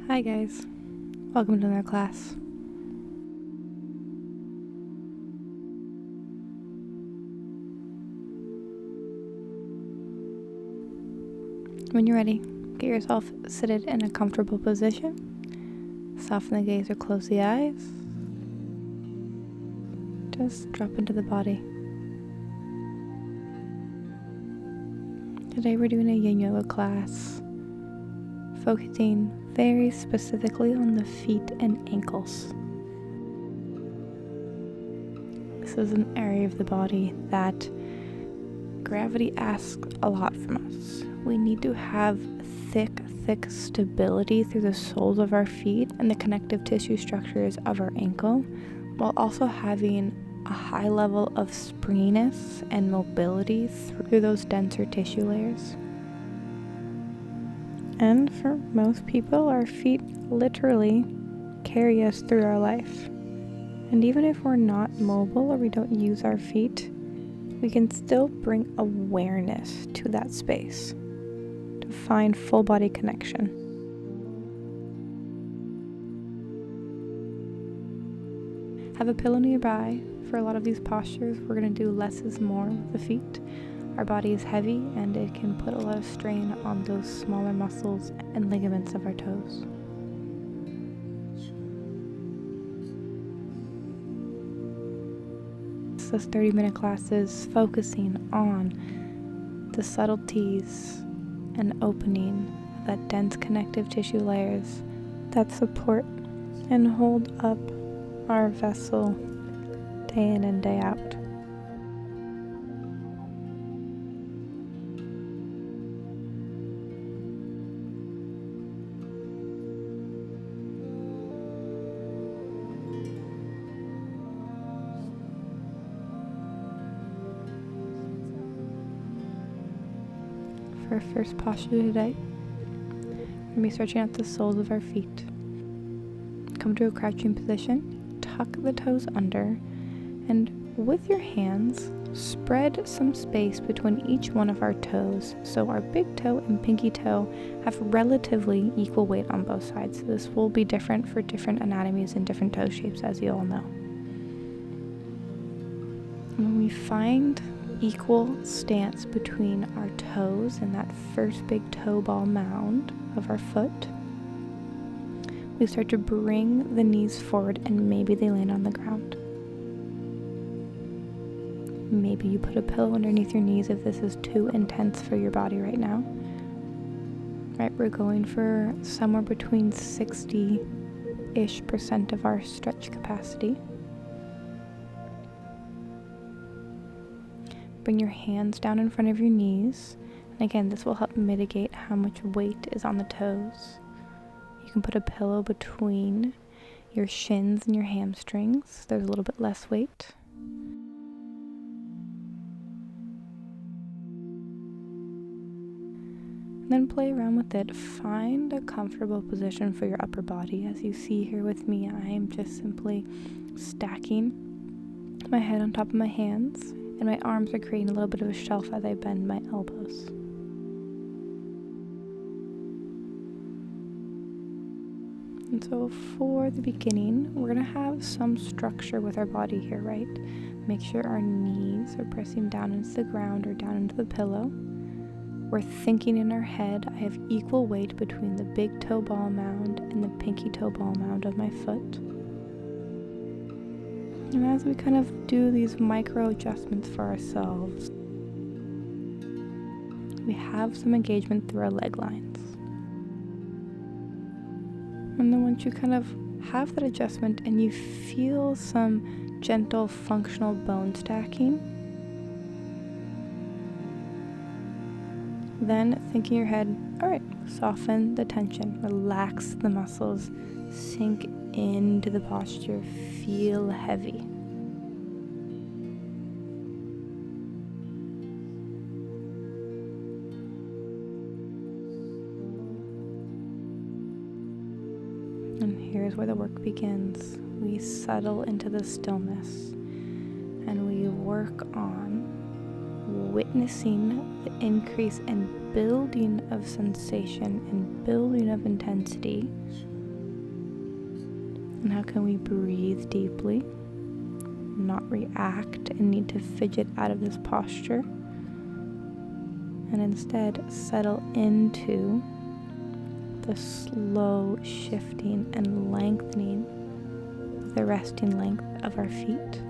Hi guys, welcome to another class. When you're ready, get yourself seated in a comfortable position. Soften the gaze or close the eyes. Just drop into the body. Today we're doing a Yin Yoga class, focusing very specifically on the feet and ankles. This is an area of the body that gravity asks a lot from us. We need to have thick stability through the soles of our feet and the connective tissue structures of our ankle, while also having a high level of springiness and mobility through those denser tissue layers. And for most people, our feet literally carry us through our life. And even if we're not mobile or we don't use our feet, we can still bring awareness to that space to find full body connection. Have a pillow nearby. For a lot of these postures, we're going to do less is more with the feet. Our body is heavy and it can put a lot of strain on those smaller muscles and ligaments of our toes. This 30-minute class is focusing on the subtleties and opening that dense connective tissue layers that support and hold up our vessel day in and day out. For our first posture today, we're going to be stretching out the soles of our feet. Come to a crouching position, tuck the toes under, and with your hands, spread some space between each one of our toes so our big toe and pinky toe have relatively equal weight on both sides. This will be different for different anatomies and different toe shapes, as you all know. When we find equal stance between our toes and that first big toe ball mound of our foot, we start to bring the knees forward and maybe they land on the ground. Maybe you put a pillow underneath your knees if this is too intense for your body right now. Right, we're going for somewhere between 60-ish% of our stretch capacity. Bring your hands down in front of your knees. And again, this will help mitigate how much weight is on the toes. You can put a pillow between your shins and your hamstrings. There's a little bit less weight. And then play around with it. Find a comfortable position for your upper body. As you see here with me, I am just simply stacking my head on top of my hands, and my arms are creating a little bit of a shelf as I bend my elbows. And so for the beginning, we're going to have some structure with our body here, right? Make sure our knees are pressing down into the ground or down into the pillow. We're thinking in our head, I have equal weight between the big toe ball mound and the pinky toe ball mound of my foot. And as we kind of do these micro adjustments for ourselves, we have some engagement through our leg lines. And then once you kind of have that adjustment and you feel some gentle functional bone stacking, Then think in your head, all right, soften the tension, relax the muscles, sink into the posture, feel heavy. And here's where the work begins. We settle into the stillness and we work on witnessing the increase and building of sensation and building of intensity. And how can we breathe deeply, not react and need to fidget out of this posture, and instead settle into the slow shifting and lengthening of the resting length of our feet.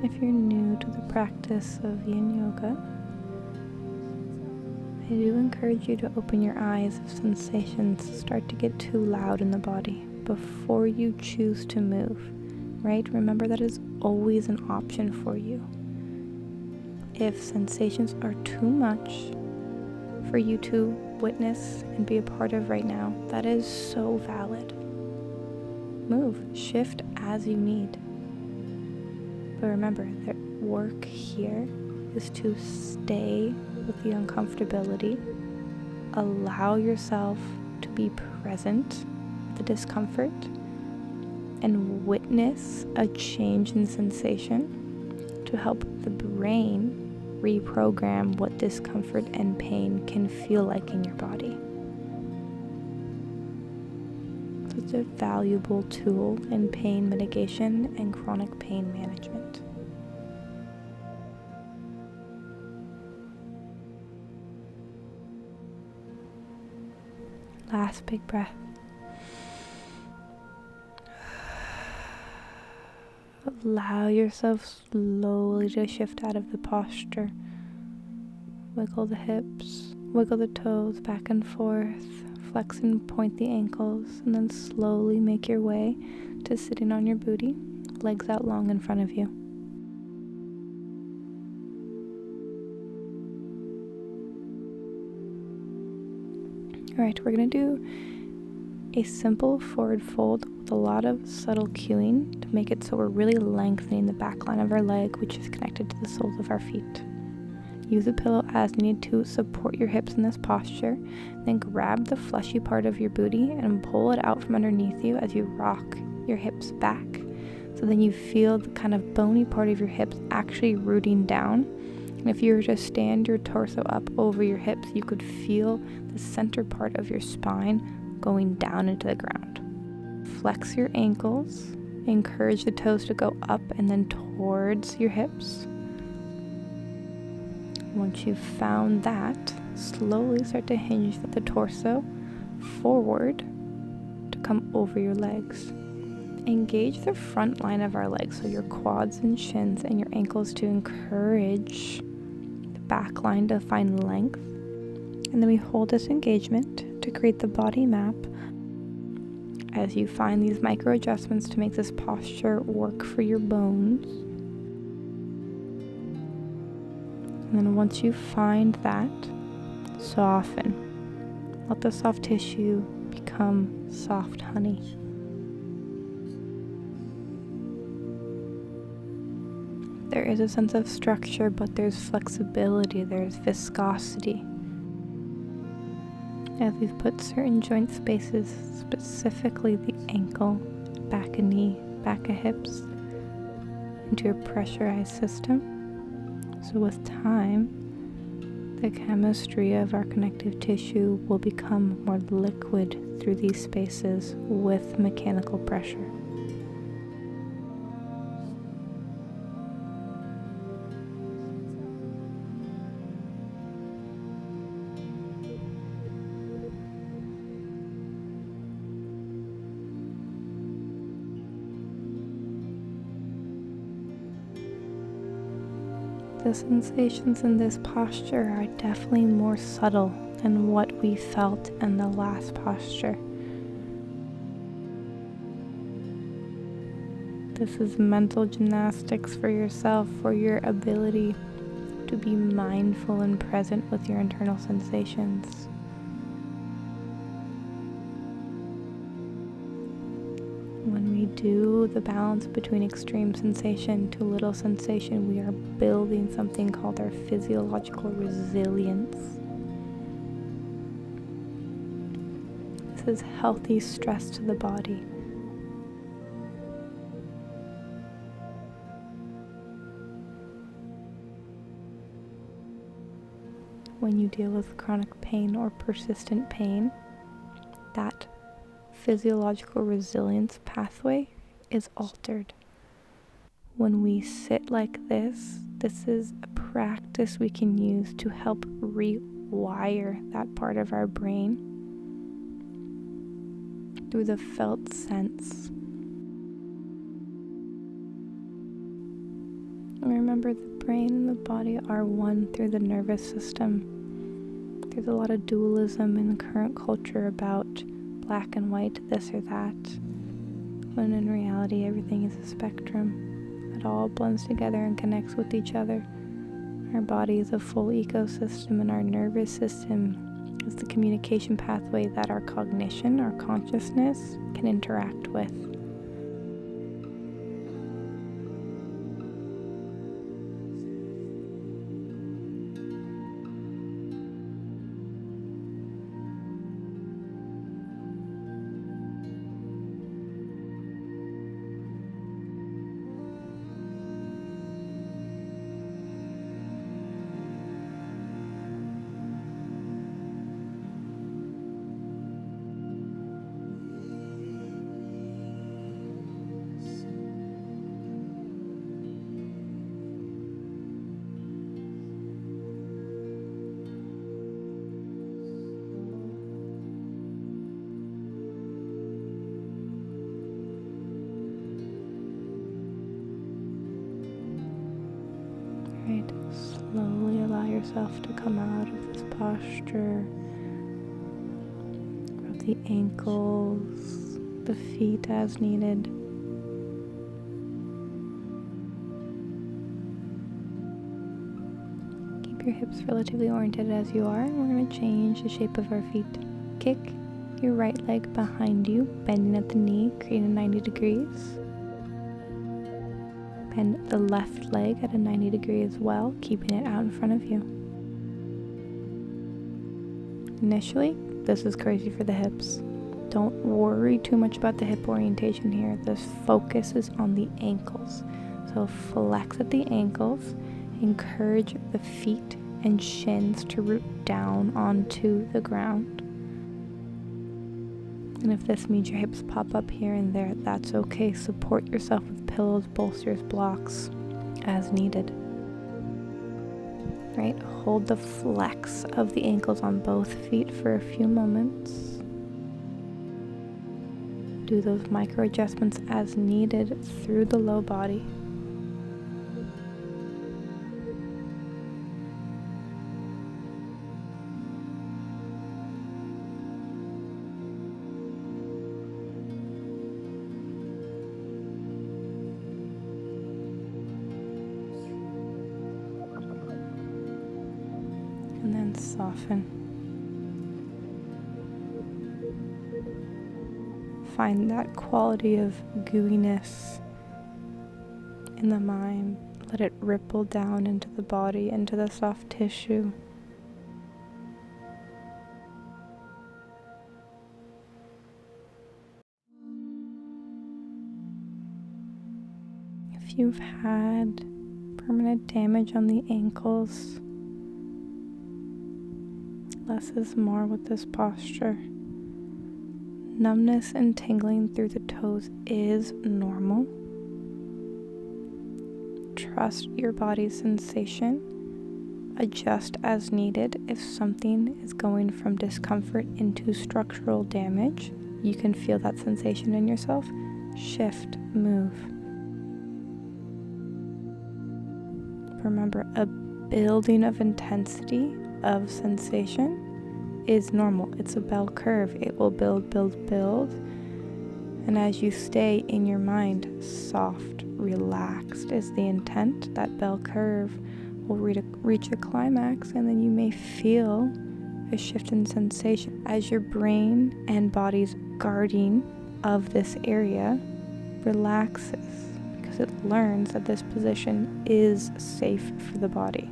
If you're new to the practice of Yin Yoga, I do encourage you to open your eyes if sensations start to get too loud in the body before you choose to move, right? Remember that is always an option for you. If sensations are too much for you to witness and be a part of right now, that is so valid. Move, shift as you need. But remember, the work here is to stay with the uncomfortability, allow yourself to be present with the discomfort, and witness a change in sensation to help the brain reprogram what discomfort and pain can feel like in your body. Such a valuable tool in pain mitigation and chronic pain management. Last big breath. Allow yourself slowly to shift out of the posture. Wiggle the hips, wiggle the toes back and forth, flex and point the ankles, and then slowly make your way to sitting on your booty, legs out long in front of you. Alright, we're going to do a simple forward fold with a lot of subtle cueing to make it so we're really lengthening the back line of our leg, which is connected to the soles of our feet. Use a pillow as needed to support your hips in this posture. Then grab the fleshy part of your booty and pull it out from underneath you as you rock your hips back. So then you feel the kind of bony part of your hips actually rooting down. And if you were to stand your torso up over your hips, you could feel the center part of your spine going down into the ground. Flex your ankles. Encourage the toes to go up and then towards your hips. Once you've found that, slowly start to hinge the torso forward to come over your legs. Engage the front line of our legs, so your quads and shins and your ankles, to encourage the back line to find length. And then we hold this engagement to create the body map as you find these micro adjustments to make this posture work for your bones. And then once you find that, soften. Let the soft tissue become soft honey. There is a sense of structure, but there's flexibility, there's viscosity. As we've put certain joint spaces, specifically the ankle, back of knee, back of hips, into a pressurized system. So with time, the chemistry of our connective tissue will become more liquid through these spaces with mechanical pressure. The sensations in this posture are definitely more subtle than what we felt in the last posture. This is mental gymnastics for yourself, for your ability to be mindful and present with your internal sensations. When we do the balance between extreme sensation to little sensation, we are building something called our physiological resilience. This is healthy stress to the body. When you deal with chronic pain or persistent pain, that physiological resilience pathway is altered. When we sit like this is a practice we can use to help rewire that part of our brain through the felt sense. Remember, the brain and the body are one through the nervous system. There's a lot of dualism in the current culture about black and white, this or that, when in reality everything is a spectrum. It all blends together and connects with each other. Our body is a full ecosystem, and our nervous system is the communication pathway that our cognition, our consciousness, can interact with. Right, slowly allow yourself to come out of this posture of the ankles, the feet as needed. Keep your hips relatively oriented as you are, and we're going to change the shape of our feet. Kick your right leg behind you, bending at the knee, creating 90 degrees. Bend the left leg at a 90 degree as well, keeping it out in front of you. Initially, this is crazy for the hips. Don't worry too much about the hip orientation here. This focus is on the ankles. So flex at the ankles, encourage the feet and shins to root down onto the ground. And if this means your hips pop up here and there, that's okay. Support yourself with pillows, bolsters, blocks as needed. Right? Hold the flex of the ankles on both feet for a few moments. Do those micro adjustments as needed through the low body. And then soften. Find that quality of gooiness in the mind. Let it ripple down into the body, into the soft tissue. If you've had permanent damage on the ankles, less is more with this posture. Numbness and tingling through the toes is normal. Trust your body's sensation. Adjust as needed. If something is going from discomfort into structural damage, you can feel that sensation in yourself. Shift, move. Remember, a building of intensity of sensation is normal. It's a bell curve. It will build, build, build, And as you stay in your mind, soft, relaxed is the intent. That bell curve will reach a climax, and then you may feel a shift in sensation as your brain and body's guarding of this area relaxes, because it learns that this position is safe for the body.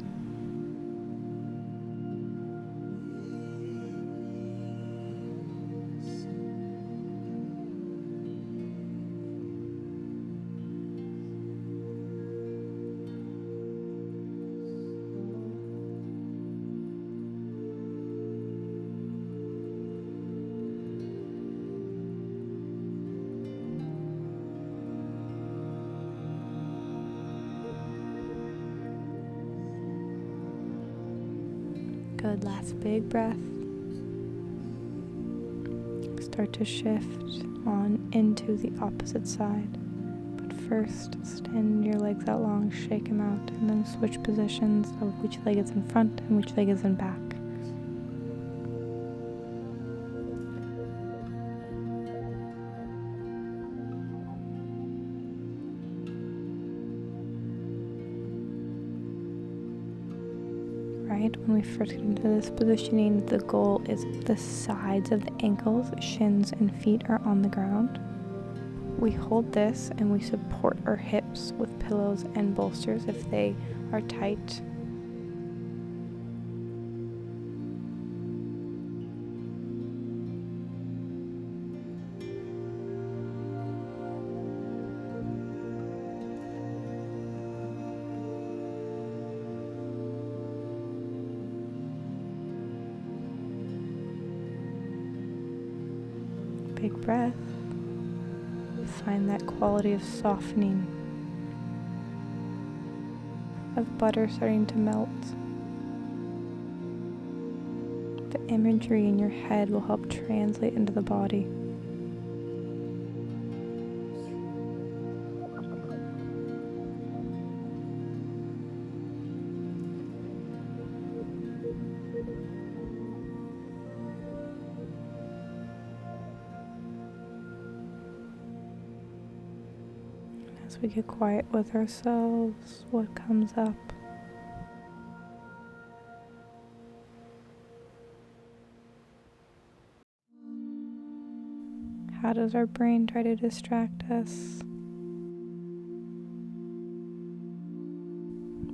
Good, last big breath. Start to shift on into the opposite side. But first, extend your legs out long, shake them out, and then switch positions of which leg is in front and which leg is in back. Right, when we first get into this positioning, the goal is the sides of the ankles, shins, and feet are on the ground. We hold this and we support our hips with pillows and bolsters if they are tight. Big breath. Find that quality of softening, of butter starting to melt. The imagery in your head will help translate into the body. As we get quiet with ourselves, what comes up? How does our brain try to distract us?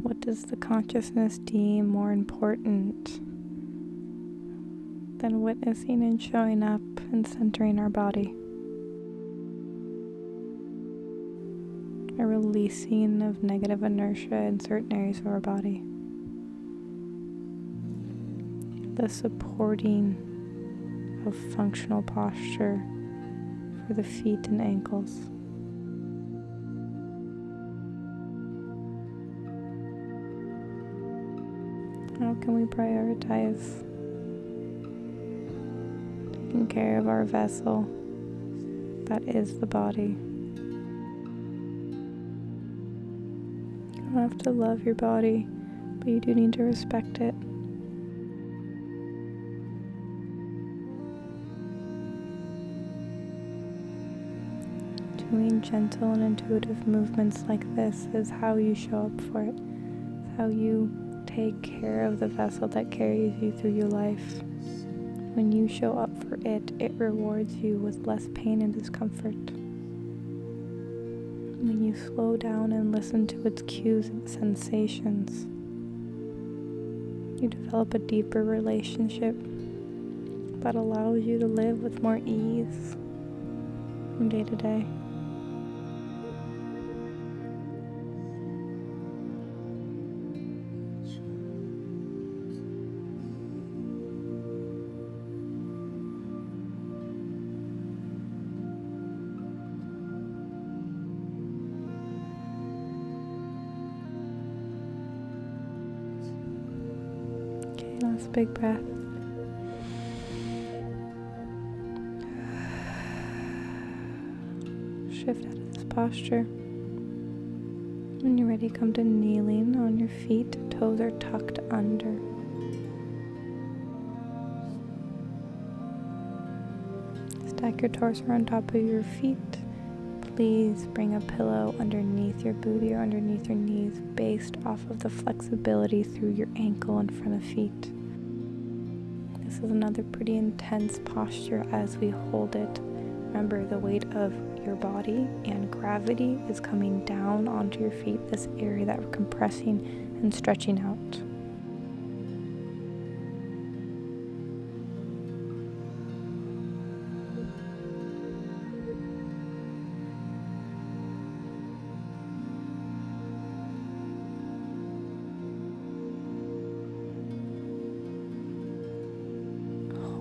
What does the consciousness deem more important than witnessing and showing up and centering our body? A releasing of negative inertia in certain areas of our body. The supporting of functional posture for the feet and ankles. How can we prioritize taking care of our vessel that is the body? You don't have to love your body, but you do need to respect it. Doing gentle and intuitive movements like this is how you show up for it. It's how you take care of the vessel that carries you through your life. When you show up for it, it rewards you with less pain and discomfort. When you slow down and listen to its cues and sensations, you develop a deeper relationship that allows you to live with more ease from day to day. Last big breath. Shift out of this posture. When you're ready, come to kneeling on your feet. Toes are tucked under. Stack your torso on top of your feet. Please bring a pillow underneath your booty or underneath your knees based off of the flexibility through your ankle and front of feet. This is another pretty intense posture as we hold it. Remember, the weight of your body and gravity is coming down onto your feet, this area that we're compressing and stretching out.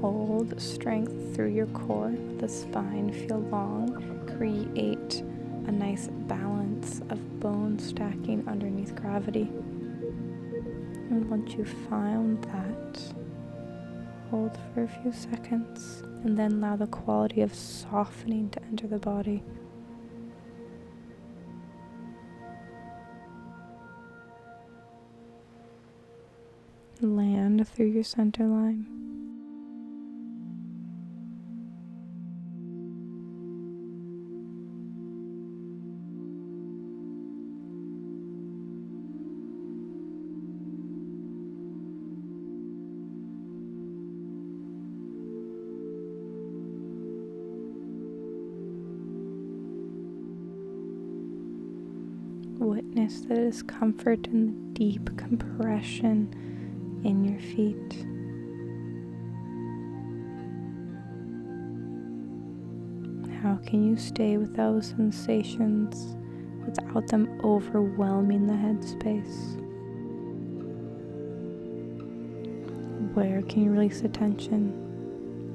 Hold strength through your core, the spine feel long. Create a nice balance of bone stacking underneath gravity. And once you've found that, hold for a few seconds and then allow the quality of softening to enter the body. Land through your center line. Witness the discomfort and the deep compression in your feet. How can you stay with those sensations without them overwhelming the headspace? Where can you release the tension?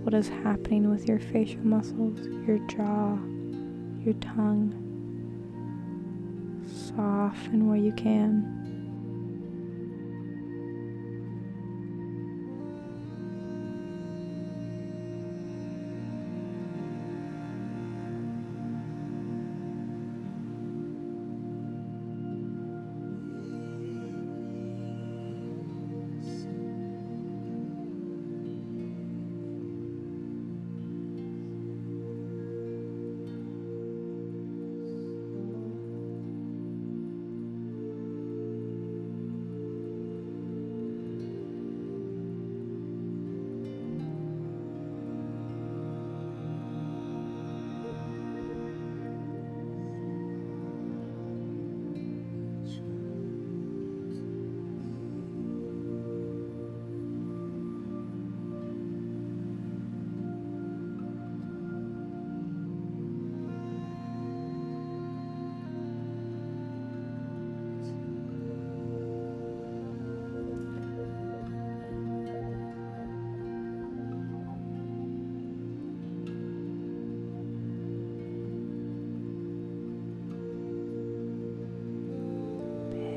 What is happening with your facial muscles, your jaw, your tongue? Soften where you can.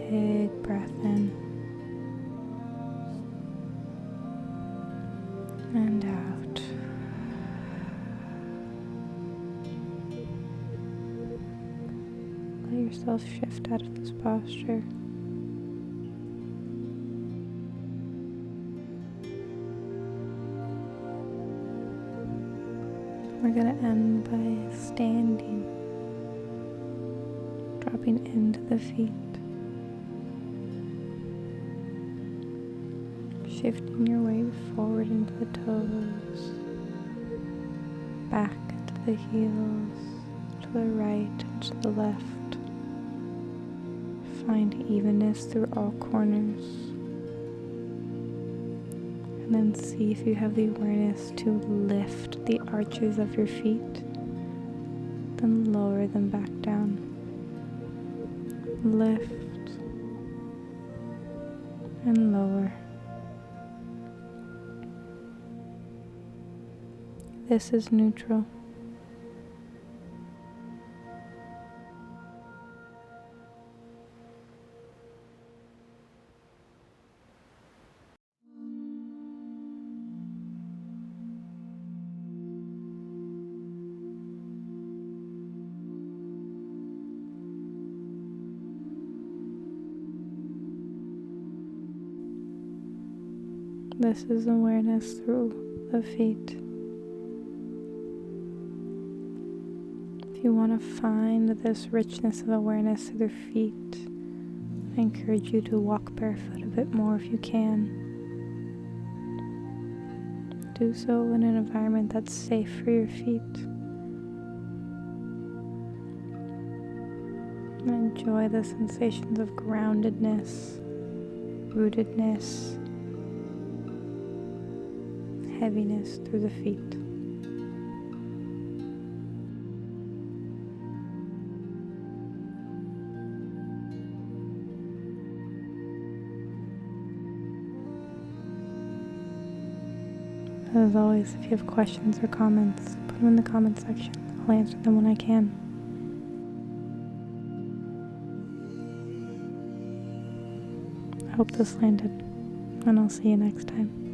Big breath in and out. Let yourself shift out of this posture. We're going to end by standing, dropping into the feet. Shifting your weight forward into the toes, back into the heels, to the right and to the left. Find evenness through all corners. And then see if you have the awareness to lift the arches of your feet, then lower them back down. Lift and lower. This is neutral. This is awareness through the feet. you want to find this richness of awareness through their feet, I encourage you to walk barefoot a bit more if you can. Do so in an environment that's safe for your feet. And enjoy the sensations of groundedness, rootedness, heaviness through the feet. As always, if you have questions or comments, put them in the comment section. I'll answer them when I can. I hope this landed, and I'll see you next time.